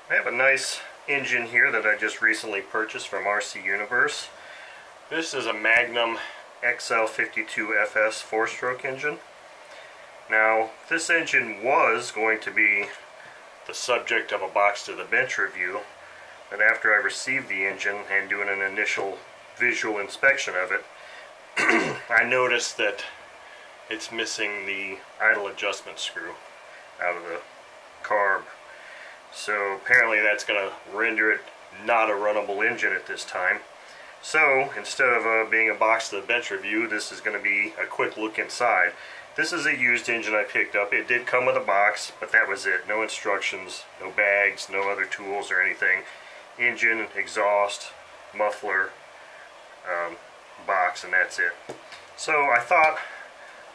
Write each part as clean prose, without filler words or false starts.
I have a nice engine here that I just recently purchased from RC Universe. This is a Magnum XL52FS 4-stroke engine. Now, this engine was going to be the subject of a box to the bench review, but after I received the engine and doing an initial visual inspection of it, I noticed that it's missing the idle adjustment screw out of the carb. So apparently that's going to render it not a runnable engine at this time. So instead of being a box to the bench review, this is going to be a quick look inside. This is a used engine I picked up. It did come with a box, but that was it. No instructions, no bags, no other tools or anything. Engine, exhaust, muffler, box, and that's it. So I thought,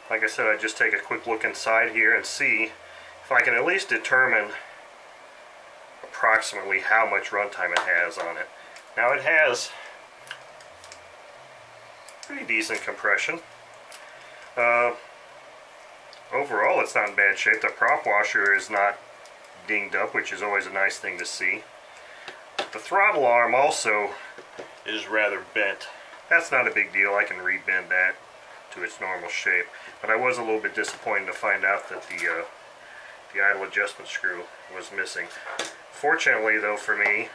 like I said, I'd just take a quick look inside here and see if I can at least determine approximately how much runtime it has on it. Now it has pretty decent compression. Overall it's not in bad shape. The prop washer is not dinged up, which is always a nice thing to see. The throttle arm also is rather bent. That's not a big deal. I can rebend that to its normal shape. But I was a little bit disappointed to find out that the idle adjustment screw was missing. Fortunately though for me,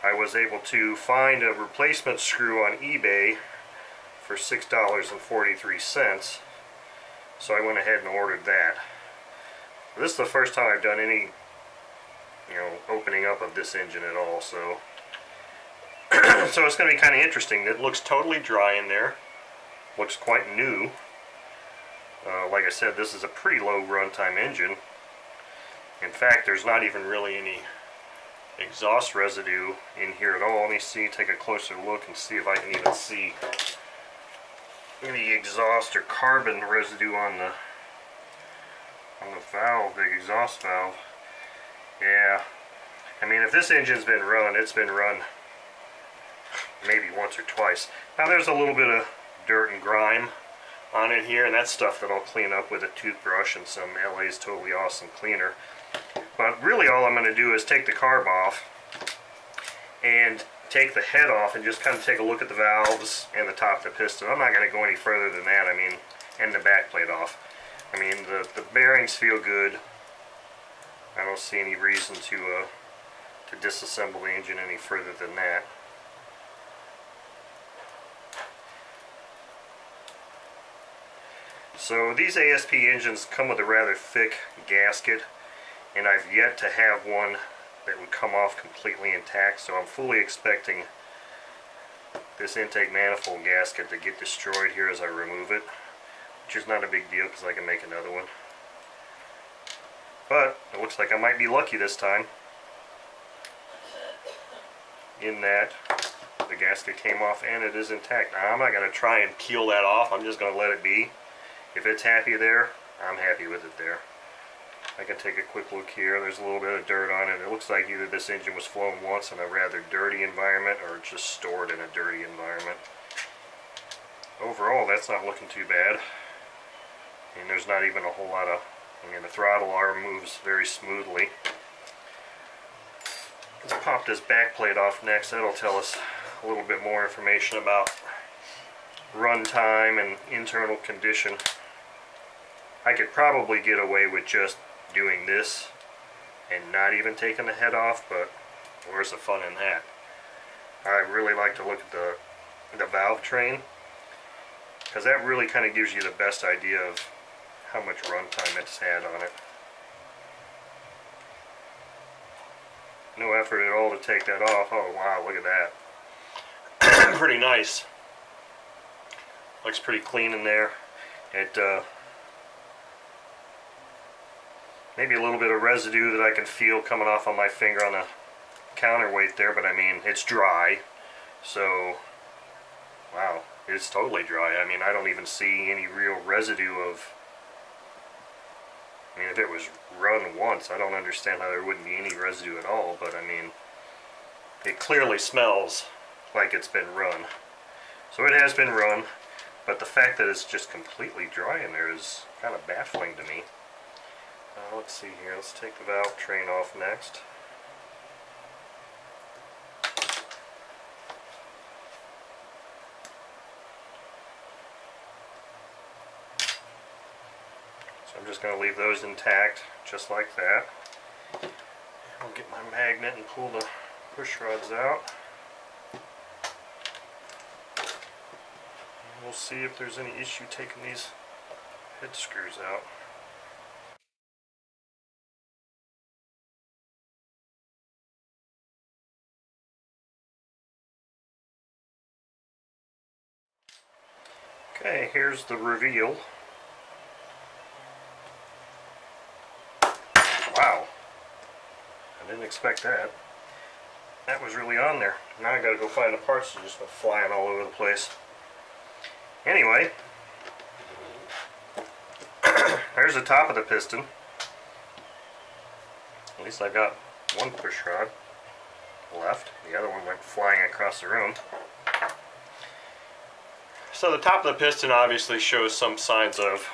I was able to find a replacement screw on eBay for $6.43. So I went ahead and ordered that. This is the first time I've done any, opening up of this engine at all, so so it's going to be kind of interesting. It looks totally dry in there. Looks quite new. Like I said, this is a pretty low runtime engine. In fact, there's not even really any exhaust residue in here at all. Let me take a closer look and see if I can even see any exhaust or carbon residue on the valve, the exhaust valve. Yeah, I mean, if this engine's been run, it's been run maybe once or twice. Now there's a little bit of dirt and grime on it here, and that's stuff that I'll clean up with a toothbrush and some LA's Totally Awesome cleaner. But really all I'm going to do is take the carb off and take the head off and just kind of take a look at the valves and the top of the piston. I'm not going to go any further than that. I mean, and the back plate off. I mean, the bearings feel good. I don't see any reason to disassemble the engine any further than that. So these ASP engines come with a rather thick gasket, and I've yet to have one that would come off completely intact, so I'm fully expecting this intake manifold gasket to get destroyed here as I remove it, which is not a big deal because I can make another one. But it looks like I might be lucky this time, in that the gasket came off and it is intact. Now I'm not going to try and peel that off, I'm just going to let it be. If it's happy there, I'm happy with it there. I can take a quick look here. There's a little bit of dirt on it. It looks like either this engine was flown once in a rather dirty environment or just stored in a dirty environment. Overall, that's not looking too bad. I mean, there's not even a whole lot of... I mean, the throttle arm moves very smoothly. Let's pop this back plate off next. That'll tell us a little bit more information about runtime and internal condition. I could probably get away with just doing this and not even taking the head off, but where's the fun in that? I really like to look at the valve train, because that really kind of gives you the best idea of how much runtime it's had on it. No effort at all to take that off. Oh wow, look at that. Pretty nice. Looks pretty clean in there. It maybe a little bit of residue that I can feel coming off on my finger on the counterweight there, but I mean, it's dry. So, wow, it's totally dry. I mean, I don't even see any real residue of... I mean, if it was run once, I don't understand how there wouldn't be any residue at all, but I mean, it clearly smells like it's been run. So it has been run, but the fact that it's just completely dry in there is kind of baffling to me. Let's see here, let's take the valve train off next. So I'm just going to leave those intact, just like that. I'll get my magnet and pull the push rods out. And we'll see if there's any issue taking these head screws out. Okay, here's the reveal. Wow, I didn't expect that. That was really on there. Now I gotta go find the parts that are just flying all over the place. Anyway, there's the top of the piston. At least I got one push rod left. The other one went flying across the room. So the top of the piston obviously shows some signs of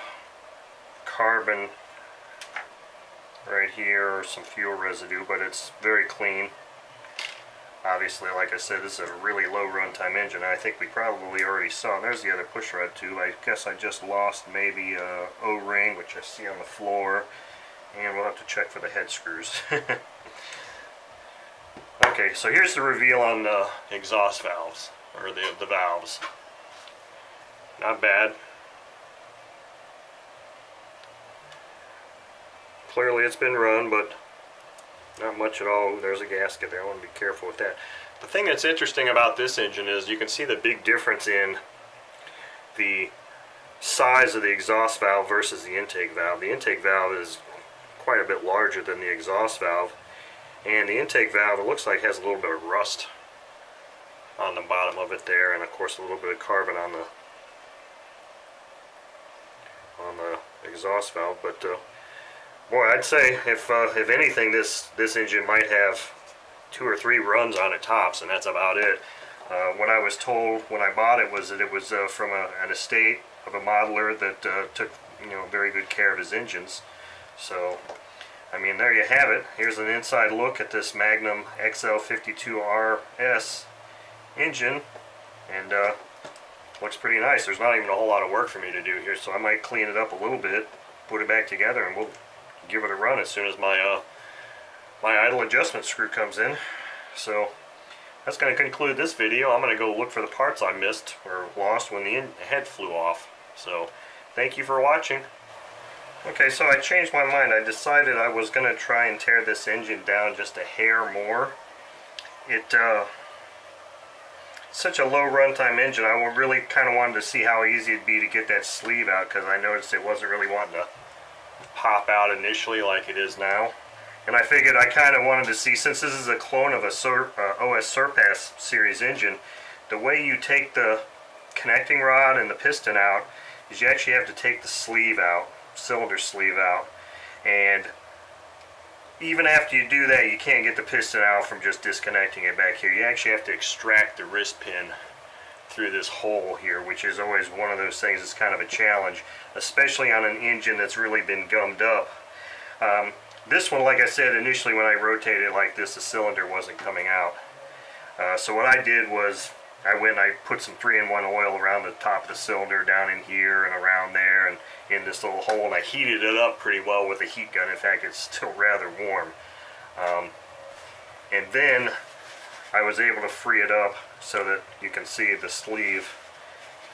carbon right here, or some fuel residue, but it's very clean. Obviously, like I said, this is a really low runtime engine. I think we probably already saw. There's the other push rod too. I guess I just lost maybe a O-ring, which I see on the floor, and we'll have to check for the head screws. Okay, so here's the reveal on the exhaust valves, or the valves. Not bad. Clearly it's been run, but not much at all. There's a gasket there. I want to be careful with that. The thing that's interesting about this engine is you can see the big difference in the size of the exhaust valve versus the intake valve. The intake valve is quite a bit larger than the exhaust valve, and the intake valve, it looks like, has a little bit of rust on the bottom of it there, and of course a little bit of carbon on the exhaust valve. But boy, I'd say if anything, this engine might have 2 or 3 runs on it tops, and that's about it. What I was told when I bought it was that it was from an estate of a modeler that took very good care of his engines. So I mean, there you have it. Here's an inside look at this Magnum XL52RS engine, and looks pretty nice. There's not even a whole lot of work for me to do here, so I might clean it up a little bit, put it back together, and we'll give it a run as soon as my my idle adjustment screw comes in. So that's going to conclude this video. I'm going to go look for the parts I missed or lost when the head flew off. So thank you for watching. Okay, so I changed my mind. I decided I was going to try and tear this engine down just a hair more. It's such a low runtime engine. I really kind of wanted to see how easy it'd be to get that sleeve out, because I noticed it wasn't really wanting to pop out initially like it is now. And I figured I kind of wanted to see, since this is a clone of a OS Surpass series engine, the way you take the connecting rod and the piston out is you actually have to take the sleeve out, cylinder sleeve out, and even after you do that, you can't get the piston out from just disconnecting it back here. You actually have to extract the wrist pin through this hole here, which is always one of those things that's kind of a challenge, especially on an engine that's really been gummed up. This one, like I said, initially when I rotated it like this, the cylinder wasn't coming out. So what I did was I went and I put some 3-in-1 oil around the top of the cylinder, down in here and around there and in this little hole, and I heated it up pretty well with a heat gun. In fact, it's still rather warm. And then I was able to free it up so that you can see the sleeve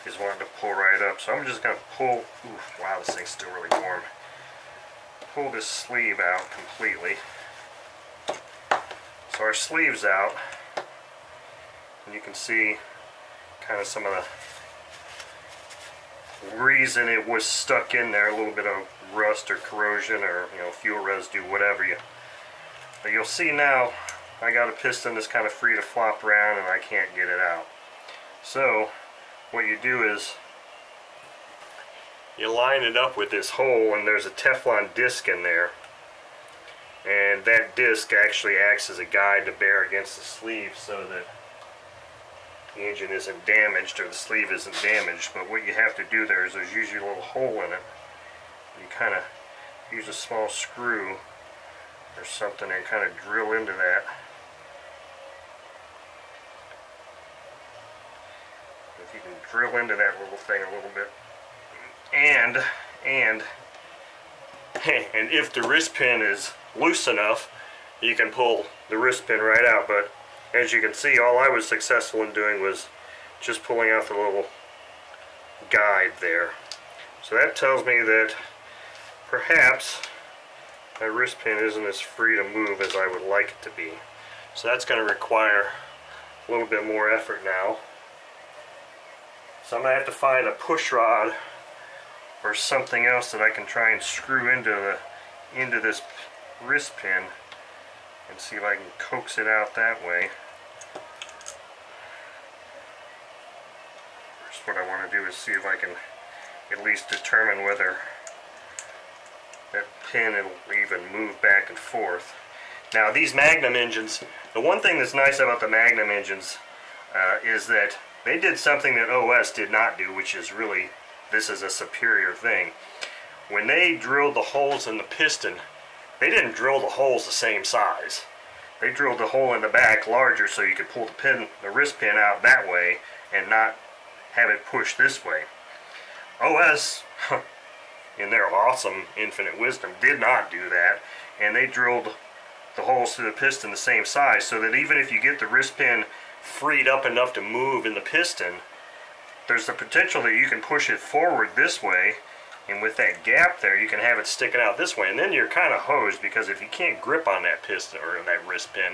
is wanting to pull right up. So I'm just going to pull, ooh, wow, this thing's still really warm. Pull this sleeve out completely. So our sleeve's out, and you can see kind of some of the reason it was stuck in there, a little bit of rust or corrosion or fuel residue, whatever. But you'll see now I got a piston that's kind of free to flop around and I can't get it out. So what you do is you line it up with this hole, and there's a Teflon disc in there, and that disc actually acts as a guide to bear against the sleeve so that the engine isn't damaged or the sleeve isn't damaged. But what you have to do there is there's usually a little hole in it. You kind of use a small screw or something and kind of drill into that. If you can drill into that little thing a little bit, and And if the wrist pin is loose enough, you can pull the wrist pin right out. But as you can see, all I was successful in doing was just pulling out the little guide there. So that tells me that perhaps my wrist pin isn't as free to move as I would like it to be. So that's going to require a little bit more effort now. So I'm going to have to find a push rod or something else that I can try and screw into this wrist pin and see if I can coax it out that way. First, what I want to do is see if I can at least determine whether that pin will even move back and forth. Now these Magnum engines, the one thing that's nice about the Magnum engines is that they did something that OS did not do, which is really, this is a superior thing. When they drilled the holes in the piston, they didn't drill the holes the same size. They drilled the hole in the back larger so you could pull the wrist pin out that way and not have it push this way. OS, in their awesome infinite wisdom, did not do that, and they drilled the holes through the piston the same size so that even if you get the wrist pin freed up enough to move in the piston, there's the potential that you can push it forward this way, and with that gap there you can have it sticking out this way, and then you're kind of hosed, because if you can't grip on that piston or that wrist pin,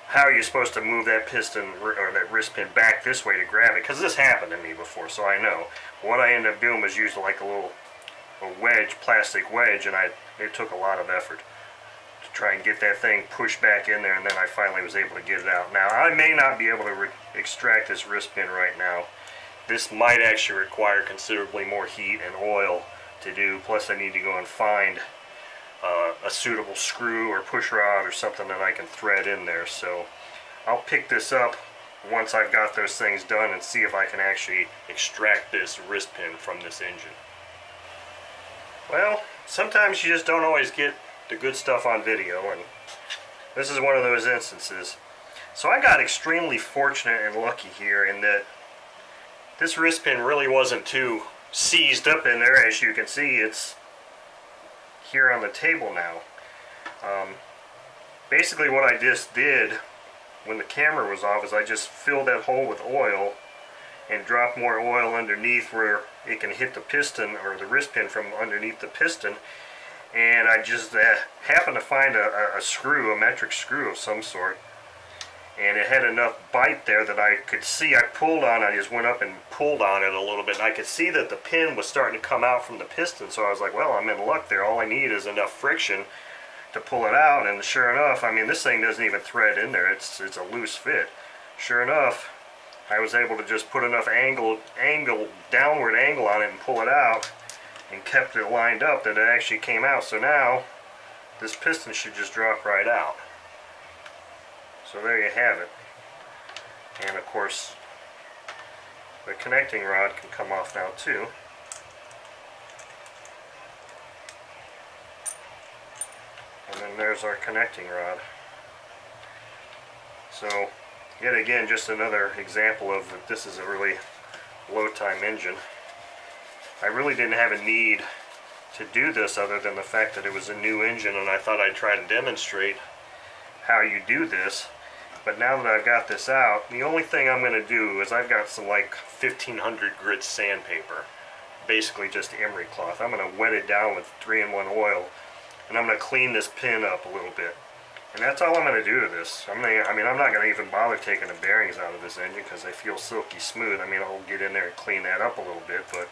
how are you supposed to move that piston or that wrist pin back this way to grab it? Because this happened to me before, so I know. What I ended up doing was use like a wedge, plastic wedge, and it took a lot of effort to try and get that thing pushed back in there, and then I finally was able to get it out. Now, I may not be able to extract this wrist pin right now. This might actually require considerably more heat and oil to do, plus I need to go and find a suitable screw or push rod or something that I can thread in there. So I'll pick this up once I've got those things done and see if I can actually extract this wrist pin from this engine. Well, sometimes you just don't always get the good stuff on video, and this is one of those instances. So I got extremely fortunate and lucky here in that this wrist pin really wasn't too seized up in there. As you can see, it's here on the table now. Basically what I just did when the camera was off is I just filled that hole with oil and dropped more oil underneath where it can hit the piston or the wrist pin from underneath the piston, and I just happened to find a screw, a metric screw of some sort, and it had enough bite there that I could see. I pulled on it, I just went up and pulled on it a little bit, and I could see that the pin was starting to come out from the piston, so I was like, well, I'm in luck there. All I need is enough friction to pull it out, and sure enough, I mean, this thing doesn't even thread in there. It's a loose fit. Sure enough, I was able to just put enough downward angle on it and pull it out, and kept it lined up that it actually came out. So now this piston should just drop right out. So there you have it. And of course the connecting rod can come off now too. And then there's our connecting rod. So yet again, just another example of that this is a really low time engine. I really didn't have a need to do this other than the fact that it was a new engine, and I thought I'd try to demonstrate how you do this. But now that I've got this out, the only thing I'm going to do is I've got some like 1500 grit sandpaper, basically just emery cloth. I'm going to wet it down with 3-in-1 oil, and I'm going to clean this pin up a little bit. And that's all I'm going to do to this. I'm not going to even bother taking the bearings out of this engine because they feel silky smooth. I mean, I'll get in there and clean that up a little bit, but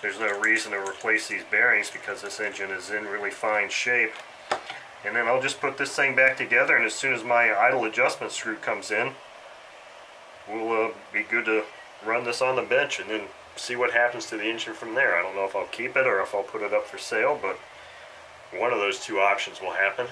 there's no reason to replace these bearings because this engine is in really fine shape. And then I'll just put this thing back together, and as soon as my idle adjustment screw comes in, we'll be good to run this on the bench and then see what happens to the engine from there. I don't know if I'll keep it or if I'll put it up for sale, but one of those two options will happen.